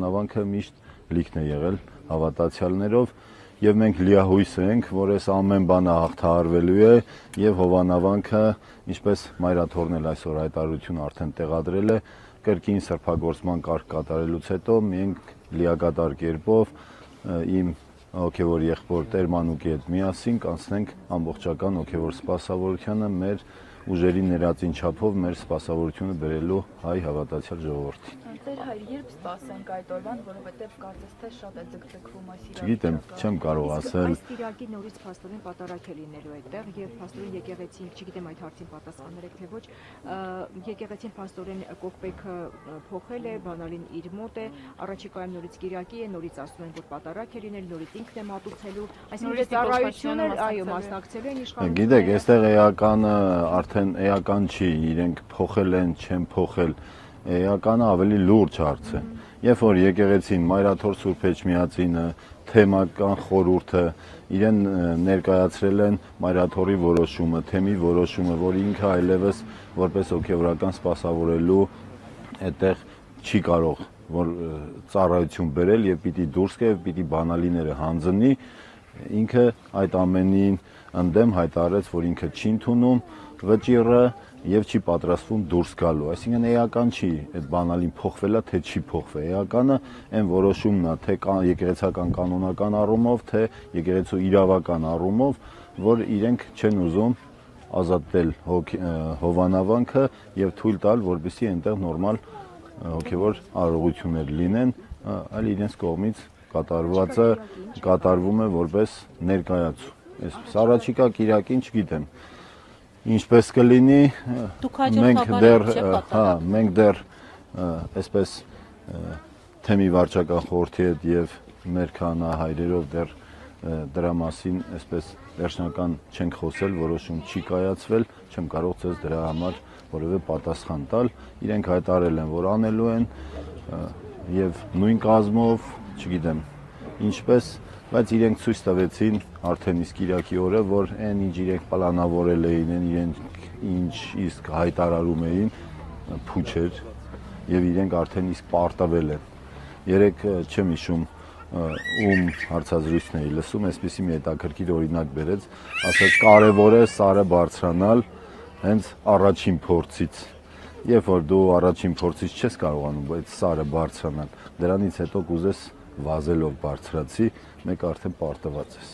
Հովանավանքը միշտ լիքն է եղել հավատացյալներով եւ մենք լիահույս ենք, որ այս ամեն բանը հաղթահարվելու է եւ Հովանավանքը, ինչպես Մայրաթորն էլ այսօր հայտարարություն արդեն տեղադրել է, կրկին սրբագործման կարգ կատարելուց հետո մենք լիակատար կերպով իմ հոգեվոր եղբոր Տեր Մանուկի հետ միասին կանցնենք ամբողջական հոգեվոր սպասավորությանը մեր ուժերի ներածին չափով մեր սպասավորությունը բերելու հայ հավատացյալ ժողովրդին։ Տեր հայր, երբ սպասենք այդ օրվան, որովհետև կարծես թե շատ է ձգձգվում այս իրավիճակը։ Չգիտեմ, չեմ կարող ասել։ Այս Կիրակի նորից փաստորեն պատարագ է լինելու այդտեղ եւ փաստորեն եկեղեցին, չգիտեմ այդ հարցին պատասխաներեք թե ոչ, եկեղեցին փաստորեն կողպեքը փոխել է, բանալին իր մոտ է, առաջիկայում նորից Կիրակի է, նորից ասում են որ պատարագ է լինել, նորից ինքն է մատուցելու, այսինքն ծառայությունը այո մասնակցելու են իշխանությունը։ Գիտեք, այստեղ էականը արդեն էական չի, իրենք փոխել են, չեն փոխել, էականը ավելի լուրջ հարց է։ Երբ որ եկեղեցին Մայրաթոր Սուրբ Էջմիածինը, թեմական խորհուրդը իրեն ներկայացրել են Մայրաթորի որոշումը, թեմի որոշումը, որ ինքը այլևս որպես հոգեվորական սպասավորելու այդտեղ չի կարող որ ծառայություն բերել եւ պիտի դուրս գա եւ պիտի բանալիները հանձնի, ինքը այդ ամենին ընդդեմ հայտարարեց, որ ինքը չի ընդունում վճիռը եւ չի պատրաստվում դուրս գալու։ Այսինքն էական չի այդ բանալին փոխվելա, թե չի փոխվել։ Էականը այն որոշումն է, թե եկեղեցական կանոնական առումով, թե եկեղեցու իրավական առումով, որ իրենք չեն ուզում ազատել Հովանավանքը եւ թույլ տալ, որպեսզի այնտեղ նորմալ հոգեվոր արարողություններ լինեն, այլ իրենց կողմից կատարվածը կատարվում է որպես ներկայացում։ Այսպես առաջիկա Կիրակին չգիտեմ ինչպես կլինի, մենք դեռ այսպես թեմի վարչական խորհրդի հետ եւ մեր քահանայահայրերով դեռ դրա մասին այսպես վերջնական չենք խոսել, որոշում չի կայացվել, չեմ կարող ձեզ դրա համար որևէ պատասխան տալ, իրենք հայտարարել են, որ անելու են եւ նույն կազմով, չգիտեմ, ինչպես, բայց իրենք ցույց տվեցին արդեն իսկ Կիրակի օրը, որ այն ինչ իրենք պլանավորել էին, իրենք ինչ իսկ հայտարարում էին, փուչ էր եւ իրենք արդեն իսկ պարտվել են։ Երեք չեմ հիշում ում հարցազրույցն էի լսում, այսպեսի մի հետաքրքիր օրինակ բերեց, ասաց կարևոր է սարը բարձրանալ հենց առաջին փորձից։ Երբ որ դու առաջին փորձից չես կարողանում, բայց սարը բարձրանալ, դրանից հետո կուզես վազելով բարձրացի, մեկ արդեն պարտված ես։